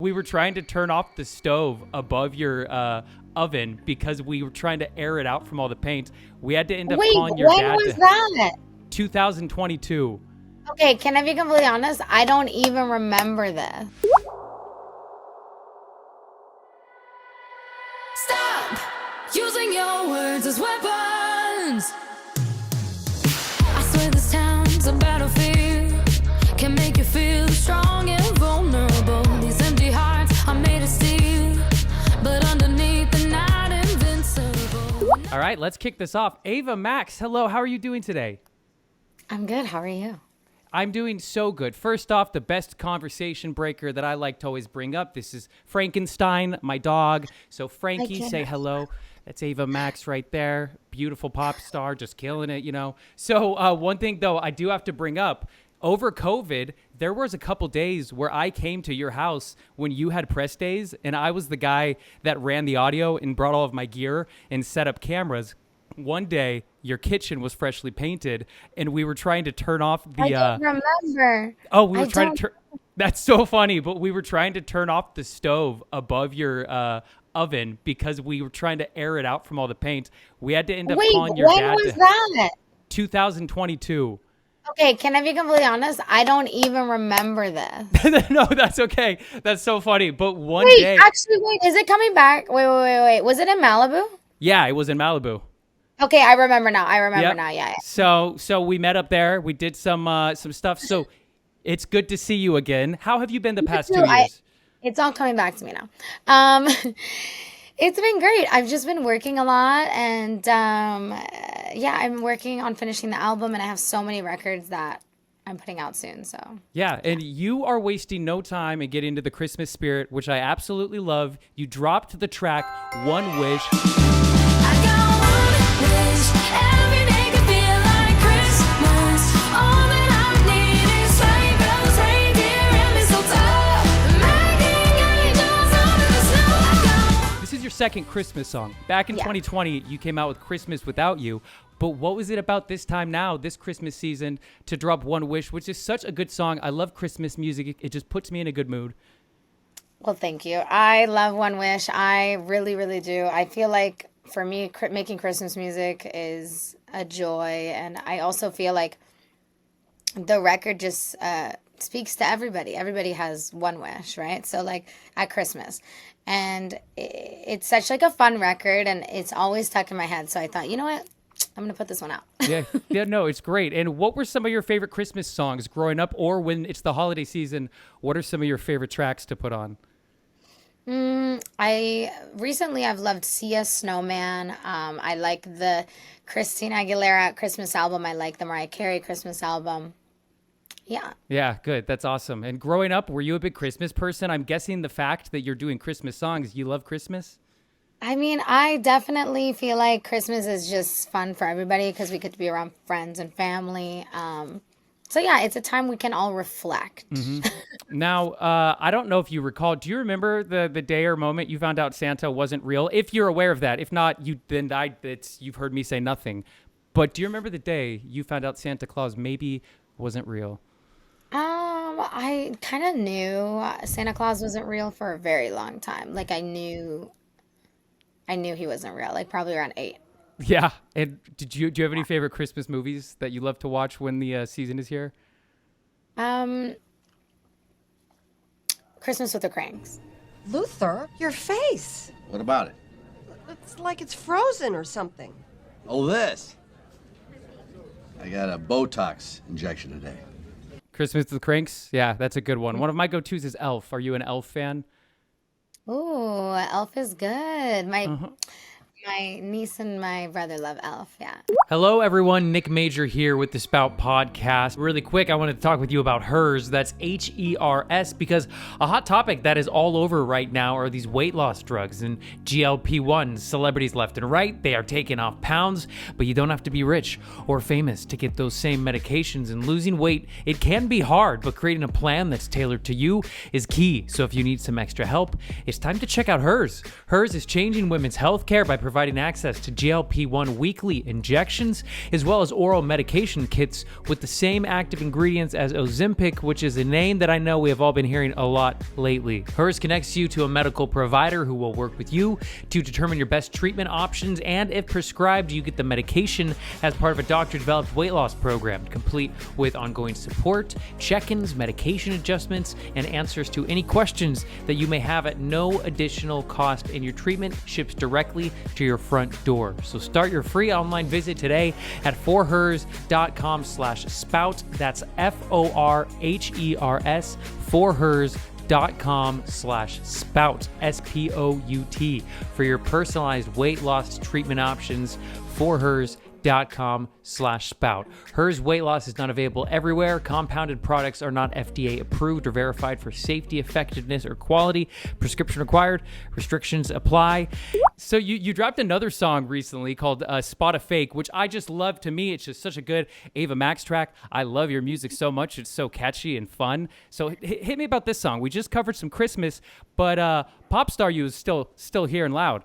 We were trying to turn off the stove above your oven because we were trying to air it out from all the paint. We had to end up calling your dad. When was that? 2022. Okay, can I be completely honest? I don't even remember this. Stop using your words as weapons. I swear this town's a battlefield. Can make you feel strong and vulnerable. These empty hearts are made of steel, but underneath they're not invincible. All right, let's kick this off. Ava Max, hello. How are you doing today? I'm good. How are you? I'm doing so good. First off, the best conversation breaker that I like to always bring up. This is Frankenstein, my dog. So Frankie, say hello. That's Ava Max right there. Beautiful pop star, just killing it, you know. So one thing, though, I do have to bring up. Over COVID, there was a couple days where I came to your house when you had press days, and I was the guy that ran the audio and brought all of my gear and set up cameras. One day, your kitchen was freshly painted, and we were trying to turn off the... I don't remember. Oh, we were trying to turn... That's so funny, but we were trying to turn off the stove above your oven because we were trying to air it out from all the paint. We had to end up calling your dad. When was that? 2022. Okay, can I be completely honest? I don't even remember this. No, that's okay. That's so funny. But one day... Wait, is it coming back? Wait. Was it in Malibu? Yeah, it was in Malibu. Okay, I remember now. Yeah. So we met up there. We did some stuff. So it's good to see you again. How have you been the past 2 years? It's all coming back to me now. It's been great. I've just been working a lot, and I'm working on finishing the album, and I have so many records that I'm putting out soon. So yeah, and you are wasting no time in getting into the Christmas spirit, which I absolutely love. You dropped the track "One Wish." I got one wish. Every day could feel like Christmas. All that I need is sleigh bells, reindeer, and mistletoe. Making angels under the snow. I got This is your second Christmas song. Back in 2020, you came out with Christmas Without You. But what was it about this time now, this Christmas season, to drop One Wish, which is such a good song? I love Christmas music. It just puts me in a good mood. Well, thank you. I love One Wish. I really, really do. I feel like for me, making Christmas music is a joy. And I also feel like the record just speaks to everybody. Everybody has one wish, right? So like at Christmas. And it's such like a fun record, and it's always stuck in my head. So I thought, you know what? I'm going to put this one out. Yeah, no, it's great. And what were some of your favorite Christmas songs growing up, or when it's the holiday season, what are some of your favorite tracks to put on? I've loved Sia Snowman. I like the Christina Aguilera Christmas album. I like the Mariah Carey Christmas album. Yeah. Yeah, good. That's awesome. And growing up, were you a big Christmas person? I'm guessing the fact that you're doing Christmas songs, you love Christmas? I mean, I definitely feel like Christmas is just fun for everybody because we get to be around friends and family. So yeah, it's a time we can all reflect. Mm-hmm. Now, I don't know if you recall. Do you remember the day or moment you found out Santa wasn't real? If you're aware of that, if not, you've heard me say nothing. But do you remember the day you found out Santa Claus maybe wasn't real? I kind of knew Santa Claus wasn't real for a very long time. Like I knew he wasn't real. Like probably around 8. Yeah. And do you have any favorite Christmas movies that you love to watch when the season is here? Christmas with the Cranks. Luther, your face. What about it? It's like it's frozen or something. Oh, this. I got a Botox injection today. Christmas with the Cranks? Yeah, that's a good one. One of my go-tos is Elf. Are you an Elf fan? Ooh, Elf is good. My niece and my brother love Elf, yeah. Hello, everyone. Nick Major here with the Spout Podcast. Really quick, I wanted to talk with you about HERS. That's HERS, because a hot topic that is all over right now are these weight loss drugs and GLP-1s. Celebrities left and right, they are taking off pounds, but you don't have to be rich or famous to get those same medications. And losing weight, it can be hard, but creating a plan that's tailored to you is key. So if you need some extra help, it's time to check out HERS. HERS is changing women's health care by providing access to GLP-1 weekly injections, as well as oral medication kits with the same active ingredients as Ozempic, which is a name that I know we have all been hearing a lot lately. Hers connects you to a medical provider who will work with you to determine your best treatment options, and if prescribed, you get the medication as part of a doctor-developed weight loss program, complete with ongoing support, check-ins, medication adjustments, and answers to any questions that you may have at no additional cost, and your treatment ships directly to your front door. So start your free online visit today at forhers.com/spout. That's FORHERS, forhers.com/spout, SPOUT, for your personalized weight loss treatment options. forhers.com/spout. Hers weight loss is not available everywhere. Compounded products are not FDA approved or verified for safety, effectiveness, or quality. Prescription required. Restrictions apply. So you dropped another song recently called Spot a Fake, which I just love. To me, it's just such a good Ava Max track. I love your music so much. It's so catchy and fun. So hit me about this song. We just covered some Christmas, but Pop Star You is still here and loud.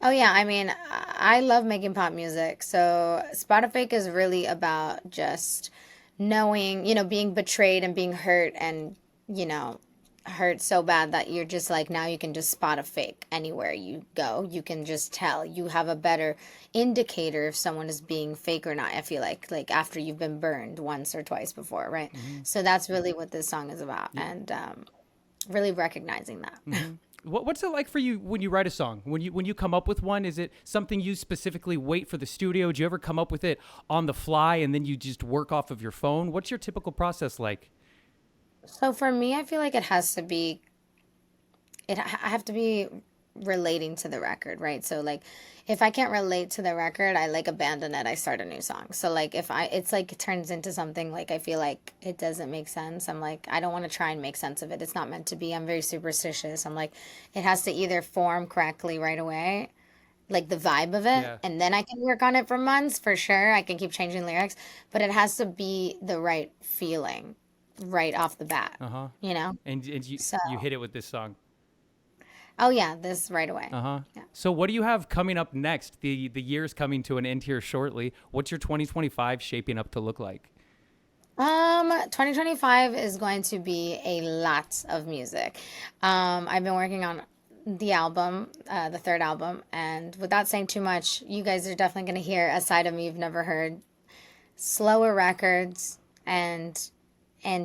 Oh yeah, I mean, I love making pop music. So Spout a Fake is really about just knowing, being betrayed and being hurt and, hurt so bad that you're just like, now you can just spot a fake anywhere you go. You can just tell. You have a better indicator if someone is being fake or not. I feel like after you've been burned once or twice before, right? Mm-hmm. So that's really what this song is about, and really recognizing that. Mm-hmm. What's it like for you when you write a song? When you come up with one, is it something you specifically wait for the studio? Do you ever come up with it on the fly and then you just work off of your phone? What's your typical process like? So for me, I feel like I have to be relating to the record, right? So like if I can't relate to the record, I abandon it. I start a new song. So like it turns into something like I feel like it doesn't make sense. I'm like, I don't want to try and make sense of it. It's not meant to be. I'm very superstitious. I'm like, it has to either form correctly right away, like the vibe of it, and then I can work on it for months for sure. I can keep changing lyrics, but it has to be the right feeling right off the bat. And you hit it with this song. Oh yeah, this right away. Yeah. So what do you have coming up next? The year's coming to an end here shortly. What's your 2025 shaping up to look like? 2025 is going to be a lot of music. I've been working on the album, the third album, and without saying too much, you guys are definitely going to hear a side of me you've never heard. Slower records and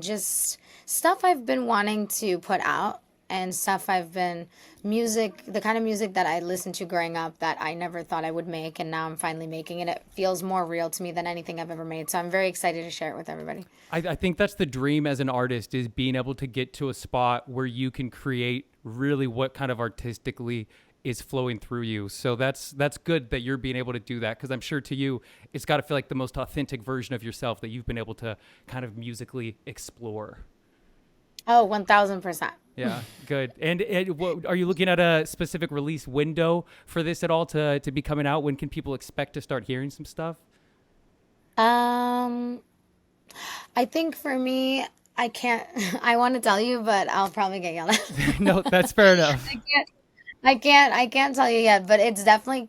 just stuff I've been wanting to put out. And stuff the kind of music that I listened to growing up that I never thought I would make, and now I'm finally making it. It feels more real to me than anything I've ever made. So I'm very excited to share it with everybody. I think that's the dream as an artist, is being able to get to a spot where you can create really what kind of artistically is flowing through you. So that's good that you're being able to do that, because I'm sure to you, it's got to feel like the most authentic version of yourself that you've been able to kind of musically explore. Oh, 1,000%. Yeah, good. And are you looking at a specific release window for this at all to be coming out? When can people expect to start hearing some stuff? I think for me, I can't. I want to tell you, but I'll probably get yelled at. No, that's fair enough. I can't tell you yet, but it's definitely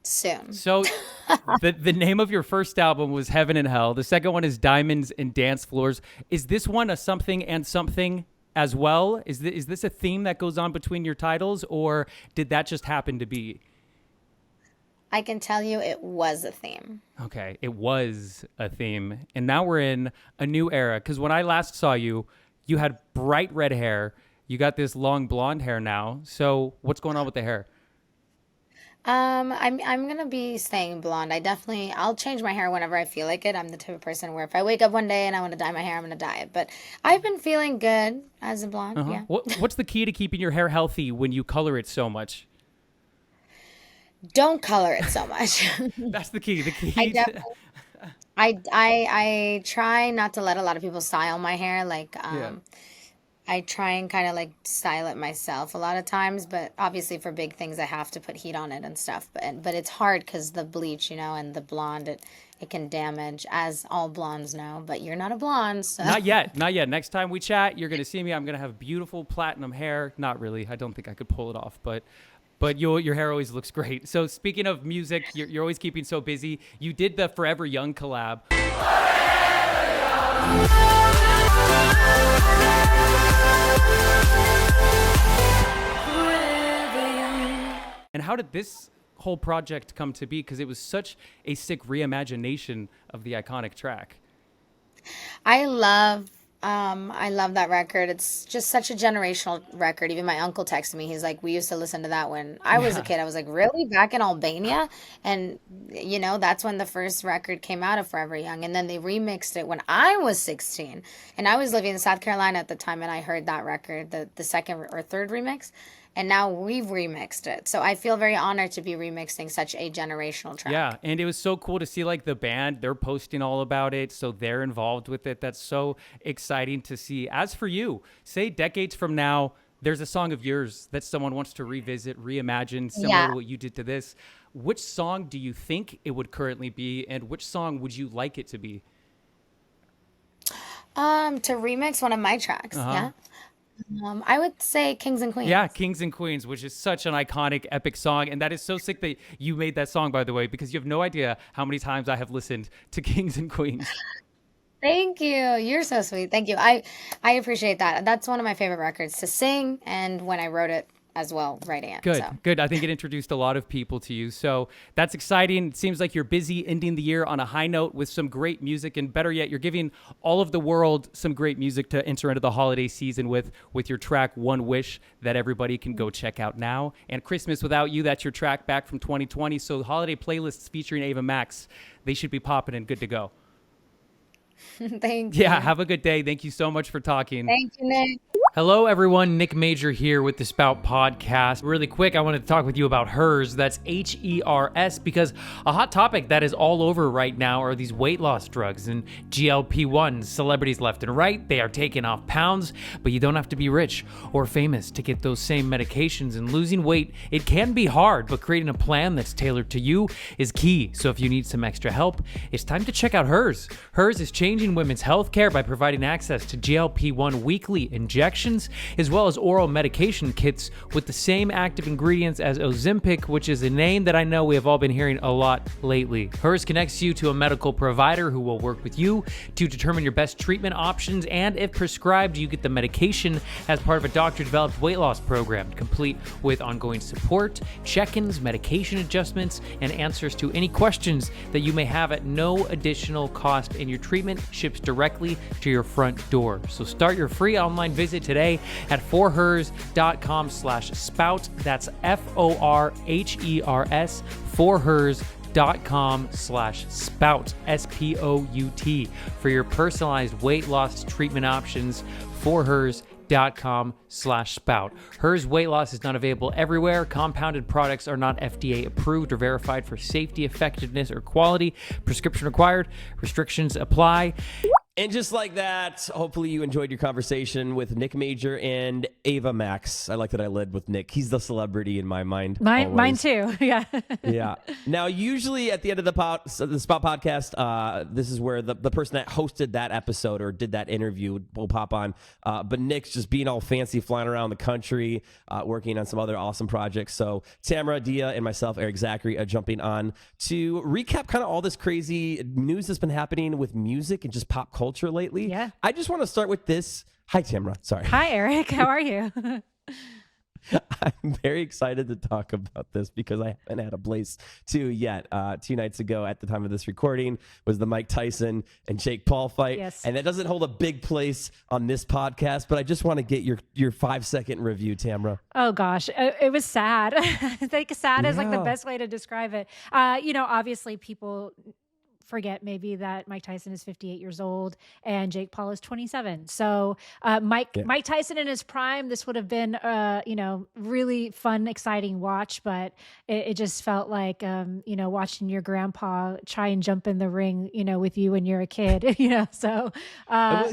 soon. So the name of your first album was Heaven and Hell. The second one is Diamonds and Dance Floors. Is this one a something and something as well? Is this a theme that goes on between your titles, or did that just happen to be? I can tell you it was a theme. Okay, it was a theme. And now we're in a new era, because when I last saw you, you had bright red hair. You got this long blonde hair now. So what's going on with the hair? I'm gonna be staying blonde. I'll change my hair whenever I feel like it. I'm the type of person where if I wake up one day and I want to dye my hair, I'm gonna dye it. But I've been feeling good as a blonde. Yeah. What's the key to keeping your hair healthy when you color it so much? Don't color it so much. That's the key. I try not to let a lot of people style my hair. I try and kind of style it myself a lot of times, but obviously for big things I have to put heat on it and stuff. But it's hard because the bleach, and the blonde, it can damage, as all blondes know. But you're not a blonde, so. Not yet. Next time we chat, you're gonna see me. I'm gonna have beautiful platinum hair. Not really. I don't think I could pull it off, but But your hair always looks great. So speaking of music, you're always keeping so busy. You did the Forever Young collab. And how did this whole project come to be? Because it was such a sick reimagination of the iconic track. I love that record. It's just such a generational record. Even my uncle texted me. He's like, we used to listen to that when I was a kid. I was like, really? Back in Albania? And, that's when the first record came out of Forever Young. And then they remixed it when I was 16. And I was living in South Carolina at the time, and I heard that record, the second or third remix. And now we've remixed it. So I feel very honored to be remixing such a generational track. Yeah, and it was so cool to see like the band, they're posting all about it, so they're involved with it. That's so exciting to see. As for you, say decades from now, there's a song of yours that someone wants to revisit, reimagine, similar to what you did to this. Which song do you think it would currently be, and which song would you like it to be? To remix one of my tracks, yeah. I would say Kings and Queens. Yeah, Kings and Queens, which is such an iconic, epic song. And that is so sick that you made that song, by the way, because you have no idea how many times I have listened to Kings and Queens. Thank you. You're so sweet. Thank you. I appreciate that. That's one of my favorite records to sing, and when I wrote it as well, writing it. Good. I think it introduced a lot of people to you. So that's exciting. It seems like you're busy ending the year on a high note with some great music, and better yet, you're giving all of the world some great music to enter into the holiday season with your track One Wish that everybody can go check out now. And Christmas Without You, that's your track back from 2020. So holiday playlists featuring Ava Max, they should be popping and good to go. Thank you. Yeah, have a good day. Thank you so much for talking. Thank you, Nick. Hello, everyone. Nick Major here with the Spout Podcast. Really quick, I wanted to talk with you about HERS. That's HERS, because a hot topic that is all over right now are these weight loss drugs and GLP-1s. Celebrities left and right, they are taking off pounds, but you don't have to be rich or famous to get those same medications. And losing weight, it can be hard, but creating a plan that's tailored to you is key. So if you need some extra help, it's time to check out HERS. HERS is changing women's health care by providing access to GLP-1 weekly injections, as well as oral medication kits with the same active ingredients as Ozempic, which is a name that I know we have all been hearing a lot lately. HERS connects you to a medical provider who will work with you to determine your best treatment options, and if prescribed, you get the medication as part of a doctor-developed weight loss program, complete with ongoing support, check-ins, medication adjustments, and answers to any questions that you may have at no additional cost, and your treatment ships directly to your front door. So start your free online visit today at forhers.com/spout. That's FORHERS, forhers.com/spout, SPOUT, for your personalized weight loss treatment options. forhers.com/spout. HERS weight loss is not available everywhere. Compounded products are not FDA approved or verified for safety, effectiveness, or quality. Prescription required. Restrictions apply. And just like that, hopefully you enjoyed your conversation with Nick Major and Ava Max. I like that I led with Nick. He's the celebrity in my mind. Mine too. Yeah. Yeah. Now, usually at the end of the Spout Podcast, this is where the person that hosted that episode or did that interview will pop on. But Nick's just being all fancy, flying around the country, working on some other awesome projects. So Tamara, Dia, and myself, Eric Zachary, are jumping on to recap kind of all this crazy news that's been happening with music and just pop culture lately. Yeah. I just want to start with this. Hi, Tamara. Sorry. Hi, Eric. How are you? I'm very excited to talk about this because I haven't had a place to yet. 2 nights ago at the time of this recording was the Mike Tyson and Jake Paul fight. Yes. And that doesn't hold a big place on this podcast, but I just want to get your 5-second review, Tamara. Oh gosh, it was sad. I think sad is like the best way to describe it. Obviously people forget maybe that Mike Tyson is 58 years old and Jake Paul is 27. So Mike Tyson in his prime, this would have been really fun, exciting watch, but it just felt like watching your grandpa try and jump in the ring, with you when you're a kid, So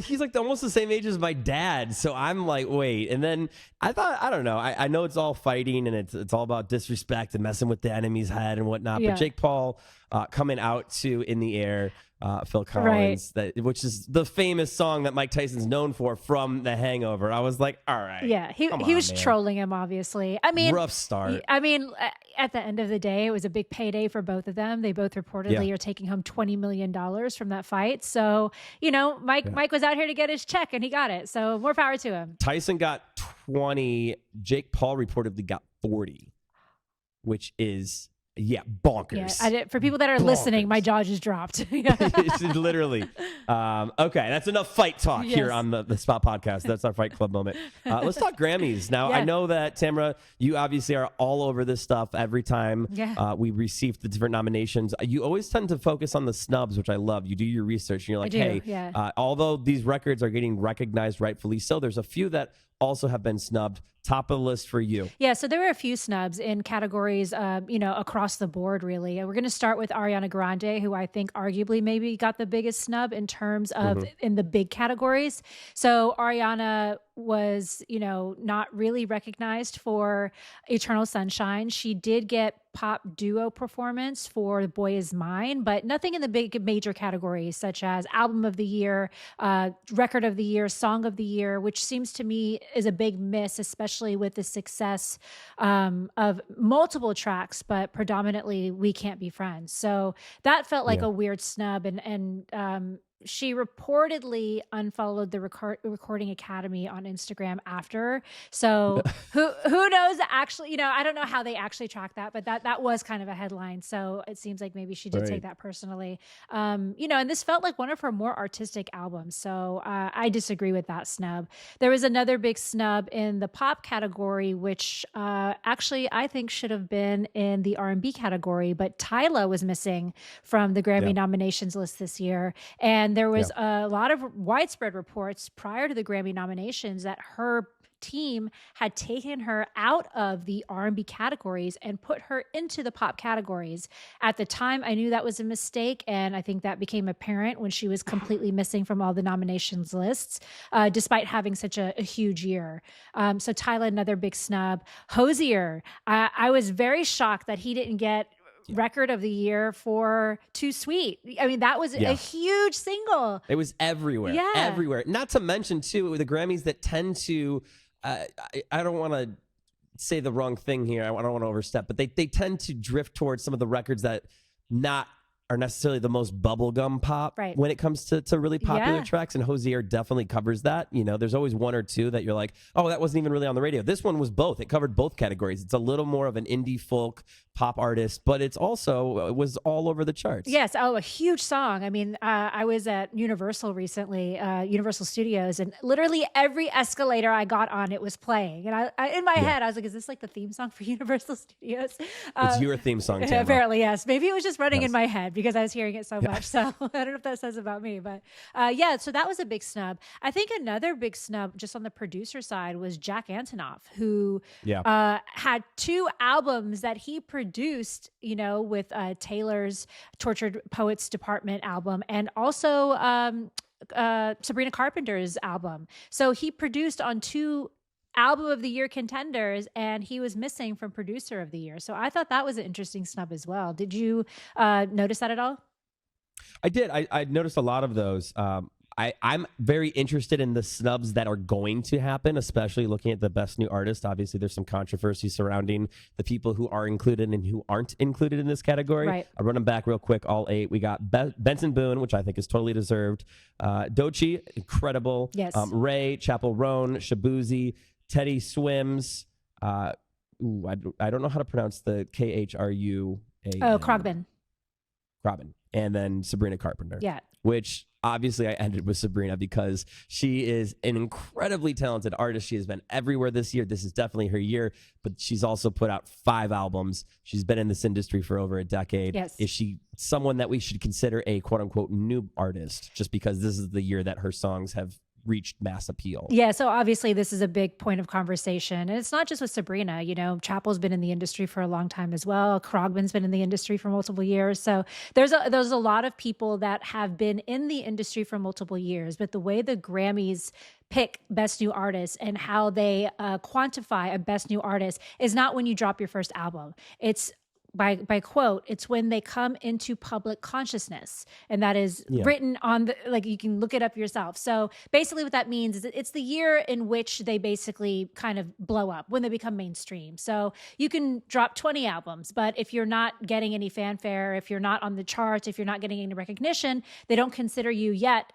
he's like almost the same age as my dad. So I'm like, wait. And then I thought, I don't know. I know it's all fighting and it's all about disrespect and messing with the enemy's head and whatnot. Yeah. But Jake Paul, coming out to In the Air, Phil Collins, which is the famous song that Mike Tyson's known for from The Hangover. I was like, all right. Yeah, he was trolling him, obviously. I mean, rough start. I mean, at the end of the day, it was a big payday for both of them. They both reportedly are taking home $20 million from that fight. So, Mike was out here to get his check, and he got it. So more power to him. Tyson got 20. Jake Paul reportedly got 40, which is... bonkers. Yeah, for people that are listening, my jaw just dropped. It's literally. Okay, that's enough fight talk here on the Spout Podcast. That's our Fight Club moment. Let's talk Grammys. Now, I know that, Tamara, you obviously are all over this stuff every time we receive the different nominations. You always tend to focus on the snubs, which I love. You do your research, and you're like, although these records are getting recognized rightfully so, there's a few that also have been snubbed. Top of the list for you. Yeah, so there were a few snubs in categories, across the board, really. And we're going to start with Ariana Grande, who I think arguably maybe got the biggest snub in terms of in the big categories. So Ariana was, not really recognized for Eternal Sunshine. She did get pop duo performance for The Boy Is Mine, but nothing in the big major categories such as Album of the Year, Record of the Year, Song of the Year, which seems to me is a big miss, especially with the success of multiple tracks, but predominantly We Can't Be Friends. So that felt like a weird snub, and she reportedly unfollowed the Recording Academy on Instagram after. So who knows? Actually, I don't know how they actually track that, but that was kind of a headline. So it seems like maybe she did take that personally. And this felt like one of her more artistic albums. So I disagree with that snub. There was another big snub in the pop category, which actually I think should have been in the R&B category, but Tyla was missing from the Grammy nominations list this year. And there was a lot of widespread reports prior to the Grammy nominations that her team had taken her out of the R&B categories and put her into the pop categories. At the time, I knew that was a mistake, and I think that became apparent when she was completely missing from all the nominations lists, despite having such a huge year. So Tyla, another big snub. Hozier, I was very shocked that he didn't get Record of the Year for Too Sweet. I mean, that was a huge single. It was everywhere. Everywhere. Not to mention, too, the Grammys that tend to, I don't want to say the wrong thing here. I don't want to overstep, but they tend to drift towards some of the records that are necessarily the most bubblegum pop when it comes to really popular tracks, and Hozier definitely covers that. There's always one or two that you're like, oh, that wasn't even really on the radio. This one was both. It covered both categories. It's a little more of an indie folk pop artist, but it was all over the charts. Yes. Oh, a huge song. I mean, I was at Universal recently, Universal Studios, and literally every escalator I got on, it was playing. And I in my head, I was like, is this like the theme song for Universal Studios? It's your theme song, Tamara. Apparently, yes. Maybe it was just running in my head because I was hearing it so much. So I don't know if that says about me, but so that was a big snub. I think another big snub just on the producer side was Jack Antonoff, who had two albums that he produced, with Taylor's Tortured Poets Department album and also Sabrina Carpenter's album. So he produced on two Album of the Year contenders, and he was missing from Producer of the Year. So I thought that was an interesting snub as well. Did you notice that at all? I did. I noticed a lot of those. I'm very interested in the snubs that are going to happen, especially looking at the Best New Artist. Obviously, there's some controversy surrounding the people who are included and who aren't included in this category. Right. I'll run them back real quick, all 8. We got Benson Boone, which I think is totally deserved. Doechii, incredible. Yes. Ray, Chappell Roan, Shabuzi, Teddy Swims. I don't know how to pronounce the Khruan. Oh, Krogman. And then Sabrina Carpenter. Yeah. Which obviously I ended with Sabrina because she is an incredibly talented artist. She has been everywhere this year. This is definitely her year, but she's also put out 5 albums. She's been in this industry for over a decade. Yes. Is she someone that we should consider a quote unquote new artist just because this is the year that her songs have reached mass appeal? Yeah, so obviously this is a big point of conversation. And it's not just with Sabrina. Chappell's been in the industry for a long time as well. Krogman's been in the industry for multiple years. So there's a lot of people that have been in the industry for multiple years. But the way the Grammys pick Best New Artist and how they quantify a Best New Artist is not when you drop your first album. It's by quote, it's when they come into public consciousness. And that is written on the, like, you can look it up yourself. So basically what that means is that it's the year in which they basically kind of blow up, when they become mainstream. So you can drop 20 albums, but if you're not getting any fanfare, if you're not on the charts, if you're not getting any recognition, they don't consider you yet,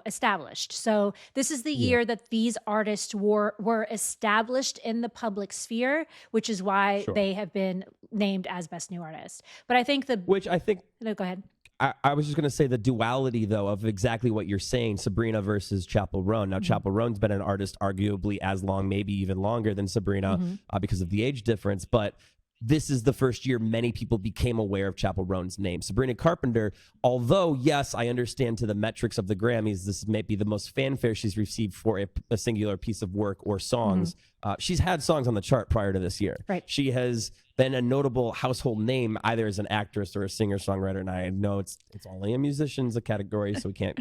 established. So this is the year that these artists were established in the public sphere, which is why they have been named as Best New Artist. But I think no, go ahead. I was just going to say the duality, though, of exactly what you're saying, Sabrina versus Chappell Roan. Now, Chappell Roan's been an artist arguably as long, maybe even longer than Sabrina because of the age difference. But this is the first year many people became aware of Chappell Roan's name. Sabrina Carpenter, although, yes, I understand to the metrics of the Grammys, this may be the most fanfare she's received for a singular piece of work or songs. She's had songs on the chart prior to this year. Right. She has been a notable household name either as an actress or a singer-songwriter. And I know it's only a musician's a category, so we can't,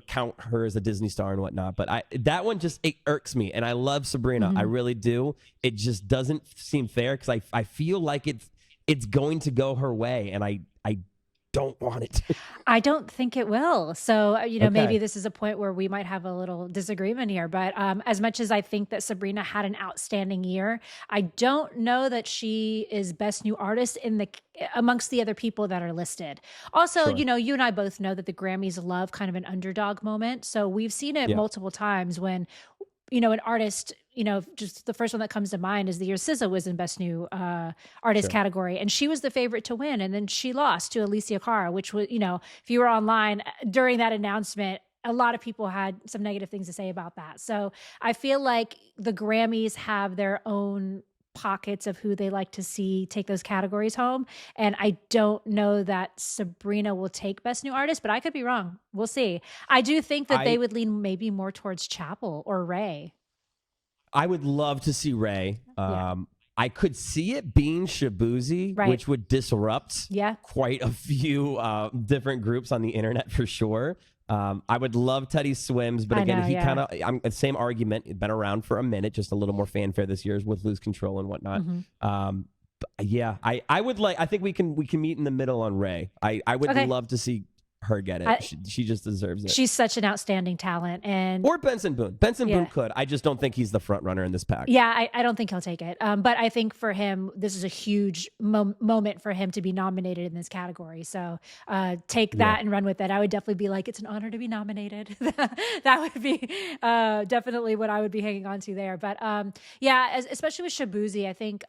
count her as a Disney star and whatnot. But that one just, it irks me. And I love Sabrina. I really do. It just doesn't seem fair because I feel like it's going to go her way. And I don't want it to. I don't think it will. So, maybe this is a point where we might have a little disagreement here. But as much as I think that Sabrina had an outstanding year, I don't know that she is Best New Artist amongst the other people that are listed. Also, you and I both know that the Grammys love kind of an underdog moment. So we've seen it multiple times when, an artist, just the first one that comes to mind is the year SZA was in Best New Artist category, and she was the favorite to win, and then she lost to Alicia Cara, which was, if you were online during that announcement, a lot of people had some negative things to say about that. So I feel like the Grammys have their own pockets of who they like to see take those categories home. And I don't know that Sabrina will take Best New Artist, but I could be wrong. We'll see. I do think that they would lean maybe more towards Chappell or Ray. I would love to see Ray. I could see it being Shabuzi, which would disrupt quite a few different groups on the internet for sure. I would love Teddy Swims, but again, he kind of, I'm the same argument, been around for a minute, just a little more fanfare this year with Lose Control and whatnot. I would like, I think we can meet in the middle on Ray. I would love to see her get it. She just deserves it. She's such an outstanding talent. Or Benson Boone. Benson Boone could. I just don't think he's the front runner in this pack. Yeah, I don't think he'll take it. But I think for him, this is a huge moment for him to be nominated in this category. So take that and run with it. I would definitely be like, it's an honor to be nominated. That would be definitely what I would be hanging on to there. But especially with Shabuzi, I think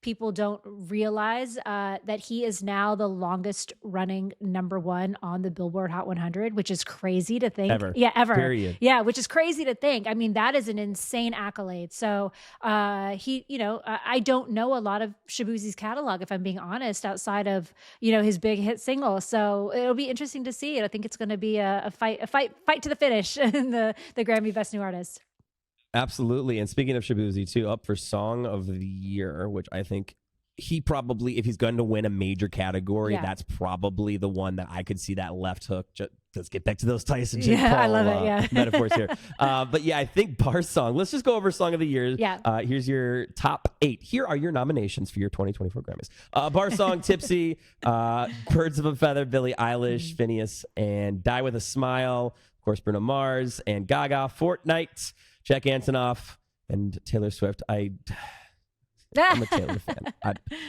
people don't realize that he is now the longest running #1 on the Billboard Hot 100, which is crazy to think. Ever. Yeah, ever. Period. Yeah, which is crazy to think. I mean, that is an insane accolade. So I don't know a lot of Shabuzi's catalog, if I'm being honest, outside of, his big hit single. So it'll be interesting to see. I think it's going to be a fight to the finish in the Grammy Best New Artist. Absolutely. And speaking of Shabuzi too, up for Song of the Year, which I think he probably, if he's going to win a major category, that's probably the one that I could see that left hook. Let's get back to those Tyson Jake Paul I love it, metaphors here. But I think Bar Song. Let's just go over Song of the Year. Here's your top 8. Here are your nominations for your 2024 Grammys. Bar Song, Tipsy, Birds of a Feather, Billie Eilish, Phineas, and Die With a Smile. Of course, Bruno Mars and Gaga, Fortnite, Jack Antonoff, and Taylor Swift. I'm a Taylor fan.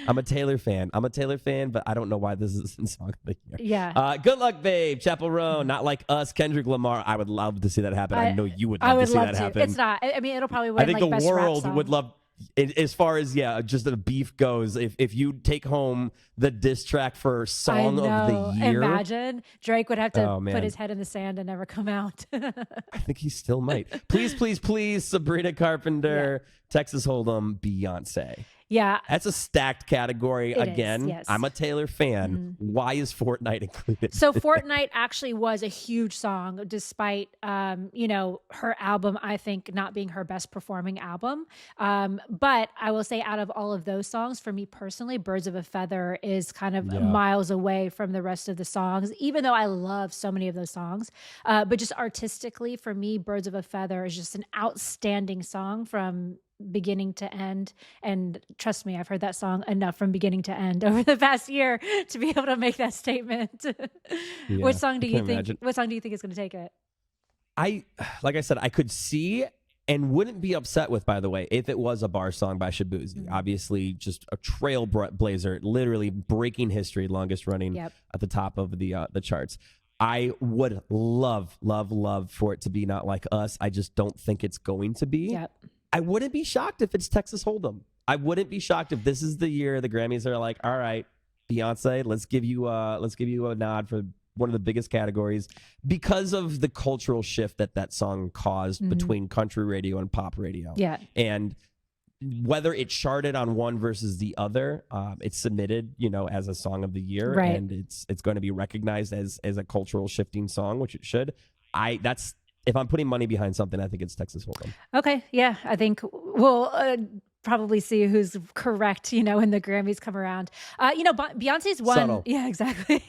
I'm a Taylor fan, but I don't know why this is in Song of the Year. Yeah. Good Luck, Babe, Chappell Roan, Not Like Us, Kendrick Lamar. I would love to see that happen. I know you would love to see that happen. It's not. I mean, it'll probably win. I think like the best world rap song. would love. As far as just the beef goes, if you take home the diss track for Song of the Year, imagine Drake would have to put his head in the sand and never come out. I think he still might. Please, please, please, Sabrina Carpenter, Texas Hold'em, Beyonce. Yeah. That's a stacked category. Again, yes. I'm a Taylor fan. Why is Fortnite included? So Fortnite actually was a huge song, despite, her album, I think, not being her best performing album. But I will say out of all of those songs, for me personally, Birds of a Feather is kind of miles away from the rest of the songs, even though I love so many of those songs. But just artistically, for me, Birds of a Feather is just an outstanding song from beginning to end. And trust me, I've heard that song enough from beginning to end over the past year to be able to make that statement. Yeah, What song do you think? imagine. What song do you think is going to take it? Like I said, I could see and wouldn't be upset with, by the way, if it was a bar song by Shabuzi. Obviously, just a trailblazer, literally breaking history, longest running at the top of the charts. I would love for it to be Not Like Us. I just don't think it's going to be. I wouldn't be shocked if it's Texas Hold'em. I wouldn't be shocked if this is the year the Grammys are like, all right, Beyonce, let's give you a nod for one of the biggest categories because of the cultural shift that song caused between country radio and pop radio. And whether it charted on one versus the other, it's submitted, as a song of the year, and it's going to be recognized as a cultural shifting song, which it should. If I'm putting money behind something, I think it's Texas Hold'em. Okay, yeah, I think we'll probably see who's correct, when the Grammys come around. Beyonce's won. Subtle. Yeah, exactly.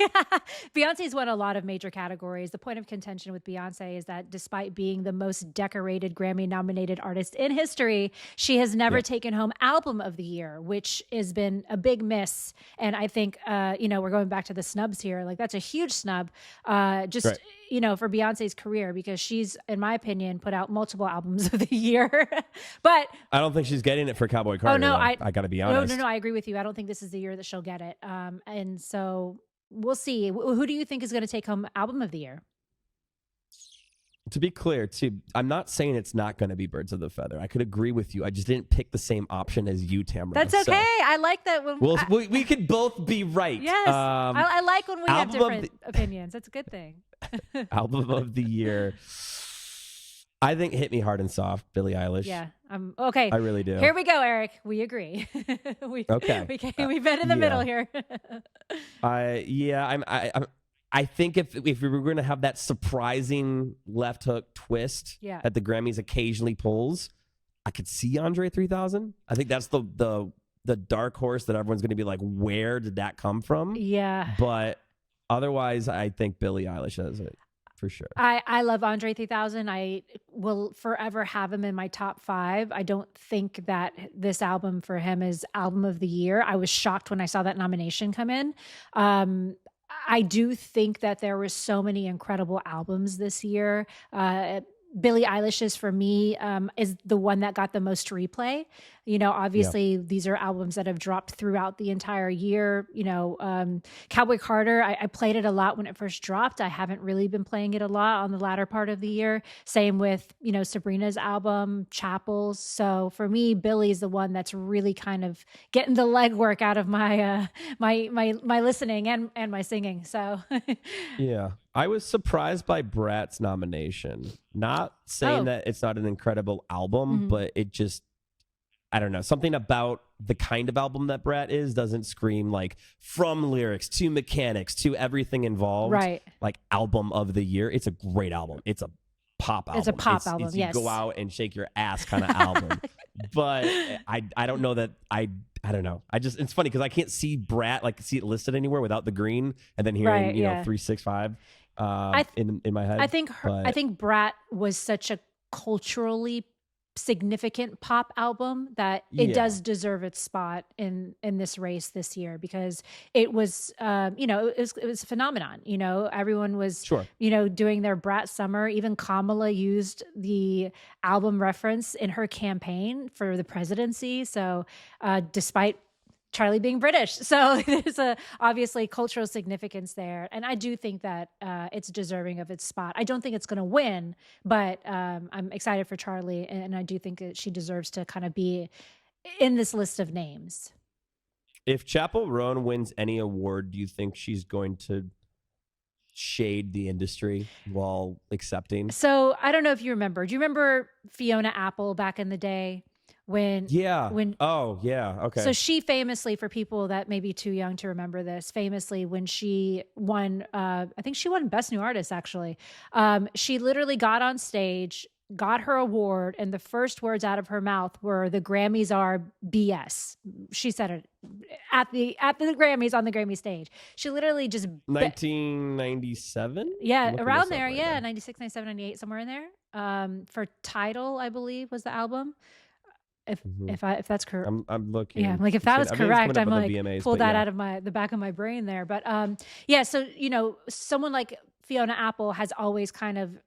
Beyonce's won a lot of major categories. The point of contention with Beyonce is that despite being the most decorated Grammy-nominated artist in history, she has never taken home Album of the Year, which has been a big miss. And I think, we're going back to the snubs here. Like, that's a huge snub. For Beyonce's career, because she's, in my opinion, put out multiple albums of the year. But I don't think she's getting it for Cowboy Carter. Oh no, I got to be honest. No, I agree with you. I don't think this is the year that she'll get it. And so we'll see. Who do you think is going to take home Album of the Year? To be clear, too, I'm not saying it's not going to be Birds of the Feather. I could agree with you. I just didn't pick the same option as you, Tamara. That's okay. So I like that when we could both be right. Yes, I like when we have different opinions. That's a good thing. Album of the Year. I think Hit Me Hard and Soft, Billie Eilish. Yeah. Okay. I really do. Here we go, Eric. We agree. We've been in the middle here. I think if we were going to have that surprising left hook twist that the Grammys occasionally pulls, I could see Andre 3000. I think that's the dark horse that everyone's going to be like, where did that come from? Yeah. But otherwise, I think Billie Eilish has it for sure. I love Andre 3000. I will forever have him in my top 5. I don't think that this album for him is Album of the Year. I was shocked when I saw that nomination come in. I do think that there were so many incredible albums this year. Billie Eilish's, for me, is the one that got the most replay. Obviously these are albums that have dropped throughout the entire year. Cowboy Carter, I played it a lot when it first dropped. I haven't really been playing it a lot on the latter part of the year. Same with, Sabrina's album, Chapels. So for me, Billie's the one that's really kind of getting the legwork out of my my listening and my singing. So yeah. I was surprised by Brat's nomination. Not saying that it's not an incredible album, but it just, I don't know, something about the kind of album that Brat is doesn't scream like from lyrics to mechanics to everything involved. Right. Like Album of the Year. It's a great album. It's a pop album. It's a pop album, it's yes. You go out and shake your ass kind of album. But I don't know that I don't know. It's funny because I can't see Brat, see it listed anywhere without the green and then hearing, 365 in my head. I think Brat was such a culturally significant pop album that it does deserve its spot in this race this year, because it was it was a phenomenon. Everyone was doing their Brat summer. Even Kamala used the album reference in her campaign for the presidency. So despite Charlie being British. So there's obviously cultural significance there. And I do think that it's deserving of its spot. I don't think it's going to win, but I'm excited for Charlie. And I do think that she deserves to kind of be in this list of names. If Chappell Roan wins any award, do you think she's going to shade the industry while accepting? So I don't know if you remember. Do you remember Fiona Apple back in the day? Okay. So she famously, for people that may be too young to remember this, famously when she won, I think she won Best New Artist actually. She literally got on stage, got her award, and the first words out of her mouth were, "The Grammys are BS." She said it at the Grammys, on the Grammy stage. She literally just 1997. Yeah, around there. Right, yeah, 96, 97, 98, somewhere in there. For Tidal, I believe, was the album. If that's correct. I'm looking. Yeah, I'm like, if that was Everything's correct, coming I'm up on the like, VMAs, pull but that yeah. out of the back of my brain there. But yeah, so someone like Fiona Apple has always kind of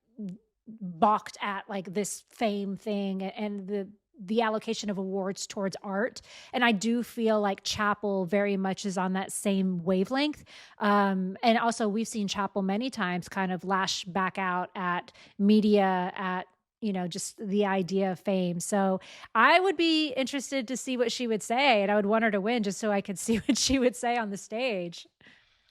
balked at like this fame thing and the allocation of awards towards art. And I do feel like Chappell very much is on that same wavelength. And also we've seen Chappell many times kind of lash back out at media, at just the idea of fame. So I would be interested to see what she would say, and I would want her to win just so I could see what she would say on the stage.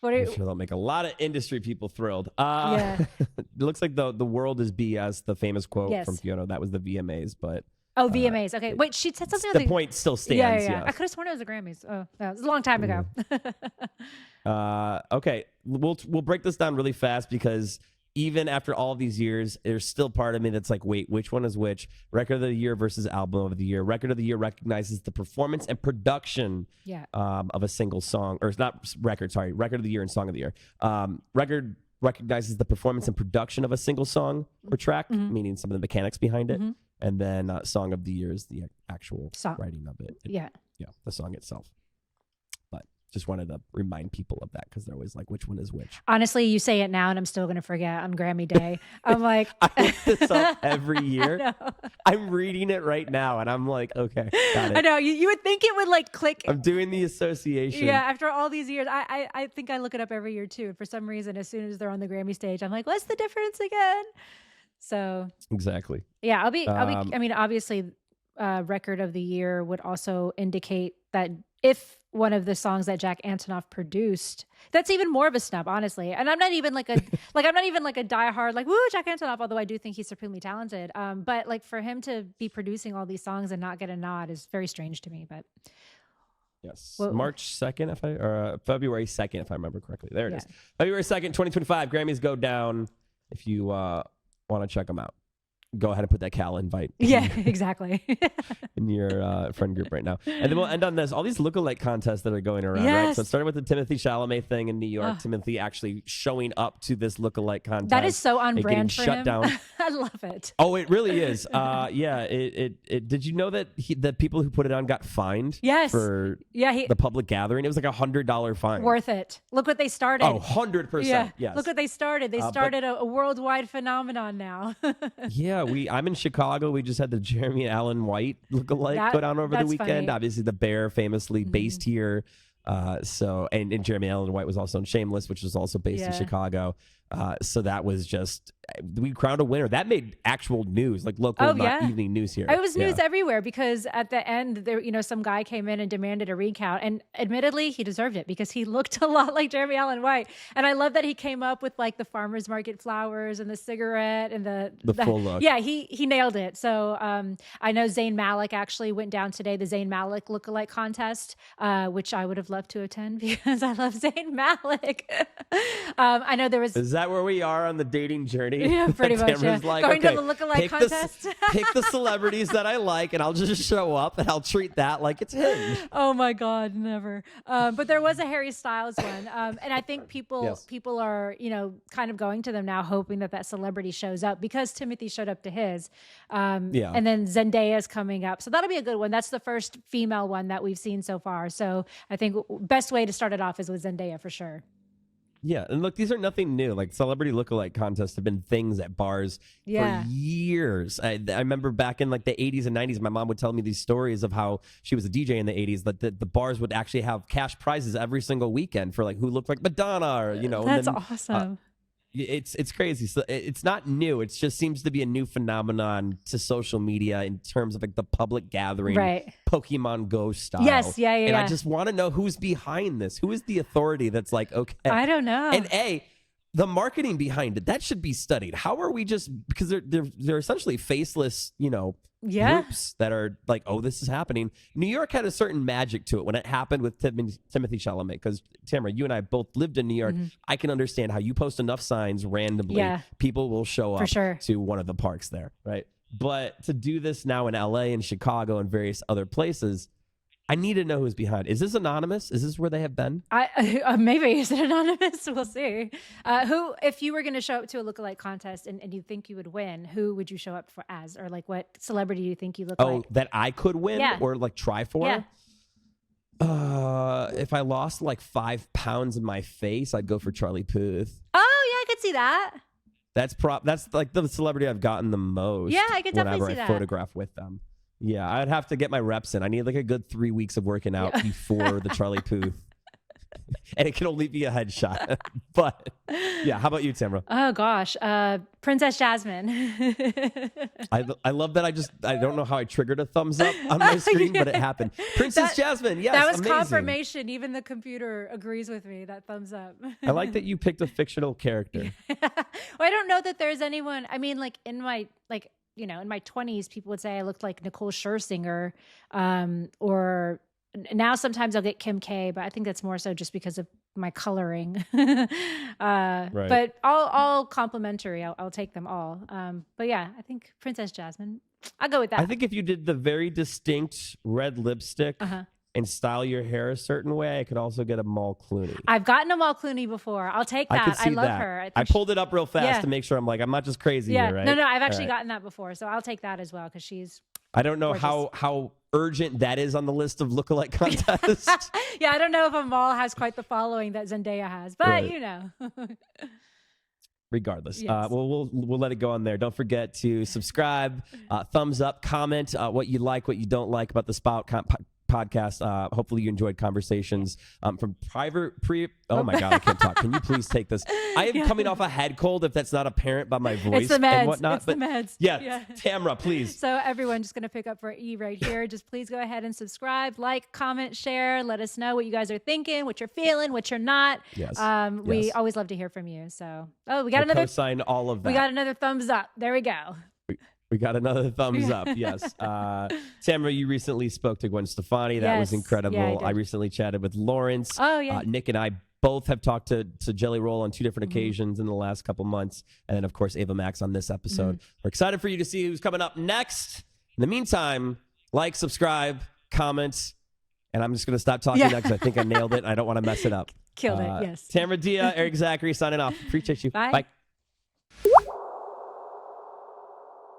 I'm sure they'll make a lot of industry people thrilled. Yeah. It looks like the world is BS, the famous quote Yes. from Fiona. That was the VMAs, but Oh, VMAs. Okay. Wait, she said something the on point still stands. Yeah. Yes. I could have sworn it was the Grammys. Oh, no, it was a long time ago. Okay, we'll break this down really fast because even after all these years, there's still part of me that's like, wait, which one is which? Record of the year versus album of the year. Record of the year recognizes the performance and production of a single song, or it's not record, sorry, record of the year and song of the year. Record recognizes the performance and production of a single song or track, meaning some of the mechanics behind it. And then song of the year is the actual writing of it. Yeah, the song itself. But just wanted to remind people of that because they're always like, which one is which? Honestly, you say it now and I'm still going to forget on Grammy Day. I'm like... I look this up every year. I'm reading it right now and I'm like, okay, got it. I know. You would think it would like click. I'm doing the association. Yeah, after all these years, I think I look it up every year too. And for some reason, as soon as they're on the Grammy stage, I'm like, what's the difference again? So exactly. Yeah, I'll be. I mean, obviously, record of the year would also indicate that if one of the songs that Jack Antonoff produced, that's even more of a snub, honestly. And I'm not even like a diehard like woo Jack Antonoff, although I do think he's supremely talented. But like for him to be producing all these songs and not get a nod is very strange to me. But yes, March 2nd, February 2nd, if I remember correctly. There it is. February 2nd, 2025. Grammys go down. If you want to check them out, go ahead and put that Cal invite. Yeah, exactly. in your friend group right now. And then we'll end on this. All these lookalike contests that are going around, right? So it started with the Timothy Chalamet thing in New York. Timothy actually showing up to this lookalike contest. That is so on brand for shut him. Down. I love it. Oh, it really is. Yeah. It did you know that the people who put it on got fined? Yes. For the public gathering? It was like $100 fine. Worth it. Look what they started. Oh, 100%. Yeah. Yes. Look what they started. They started a worldwide phenomenon now. Yeah, I'm in Chicago. We just had the Jeremy Allen White lookalike go down over the weekend. Funny. Obviously, the Bear famously based here. And Jeremy Allen White was also in Shameless, which was also based in Chicago. So that was just, we crowned a winner. That made actual news, like local, not evening news here. It was news everywhere because at the end, there, some guy came in and demanded a recount, and admittedly, he deserved it because he looked a lot like Jeremy Allen White. And I love that he came up with like the farmer's market flowers and the cigarette and the full look. Yeah, he nailed it. So I know Zayn Malik actually went down today, the Zayn Malik lookalike contest, which I would have loved to attend because I love Zayn Malik. I know there was. Is that where we are on the dating journey? Yeah, pretty much. Like, going okay, to the lookalike contest. Pick the celebrities that I like, and I'll just show up, and I'll treat that like it's him. Oh my God, never. But there was a Harry Styles one, and I think people are kind of going to them now, hoping that celebrity shows up because Timothy showed up to his. And then Zendaya's coming up, so that'll be a good one. That's the first female one that we've seen so far. So I think best way to start it off is with Zendaya for sure. Yeah, and look, these are nothing new. Like celebrity lookalike contests have been things at bars for years. I remember back in like the 80s and 90s, my mom would tell me these stories of how she was a DJ in the 80s, that the bars would actually have cash prizes every single weekend for like who looked like Madonna or, That's and then, awesome. It's crazy. So it's not new. It just seems to be a new phenomenon to social media in terms of like the public gathering, right? Pokemon Go style. Yes, yeah. And I just want to know who's behind this. Who is the authority that's like, okay, I don't know. And the marketing behind it, that should be studied. How are we just, because they're essentially faceless, groups that are like, oh, this is happening. New York had a certain magic to it when it happened with Timothy Chalamet. Because Tamara, you and I both lived in New York. Mm-hmm. I can understand how you post enough signs randomly, people will show up to one of the parks there, right? But to do this now in LA and Chicago and various other places, I need to know who's behind. Is this anonymous? Is this where they have been? Maybe. Is it anonymous? We'll see. Who, if you were going to show up to a lookalike contest and you think you would win, who would you show up for as? Or like what celebrity do you think you look like? Oh, that I could win or like try for? Yeah. If I lost like 5 pounds in my face, I'd go for Charlie Puth. Oh, yeah, I could see that. That's like the celebrity I've gotten the most. Yeah, I could definitely whenever see I that. photograph with them. Yeah, I'd have to get my reps in. I need like a good 3 weeks of working out before the Charlie Puth. And it can only be a headshot. But yeah, how about you, Tamara? Oh gosh, Princess Jasmine. I love that. I don't know how I triggered a thumbs up on my screen, but it happened. Princess Jasmine, yes, that was amazing. confirmation. Even the computer agrees with me. That thumbs up. I like that you picked a fictional character. Well, I don't know that there's anyone. I mean, like in my in my 20s, people would say I looked like Nicole Scherzinger, or now sometimes I'll get Kim K, but I think that's more so just because of my coloring. Right. But all complimentary. I'll take them all. But yeah, I think Princess Jasmine. I'll go with that. I think if you did the very distinct red lipstick and style your hair a certain way, I could also get a Mal Clooney. I've gotten a Mal Clooney before. I'll take that. I could see love that. her. I pulled it up real fast to make sure I'm not just crazy here, right? No, I've actually All right. gotten that before, so I'll take that as well because she's. I don't know gorgeous. how urgent that is on the list of lookalike contests. Yeah, I don't know if a Mal has quite the following that Zendaya has, but Right. Regardless, Yes. we'll let it go on there. Don't forget to subscribe, thumbs up, comment what you like, what you don't like about the Spout podcast. Hopefully you enjoyed conversations from oh my God, I can't talk. Can you please take this? I am coming off a head cold if that's not apparent by my voice It's the meds. and whatnot. It's the meds. Yeah, Tamara, please. So everyone, just going to pick up for E right here. Just please go ahead and subscribe, like, comment, share. Let us know what you guys are thinking, what you're feeling, what you're not. Yes. We Yes. always love to hear from you. So, we got another. Co-sign all of that. We got another thumbs up. There we go. We got another thumbs up. Yes. Tamara, you recently spoke to Gwen Stefani. That was Yes. incredible. Yeah, I did. I recently chatted with Lawrence. Oh, yeah. Nick and I both have talked to Jelly Roll on 2 different Mm-hmm. occasions in the last couple months. And then, of course, Ava Max on this episode. Mm-hmm. We're excited for you to see who's coming up next. In the meantime, like, subscribe, comment. And I'm just going to stop talking now because I think I nailed it. And I don't want to mess it up. Killed it. Yes. Tamara Dia, Eric Zachary signing off. Appreciate you. Bye. Bye.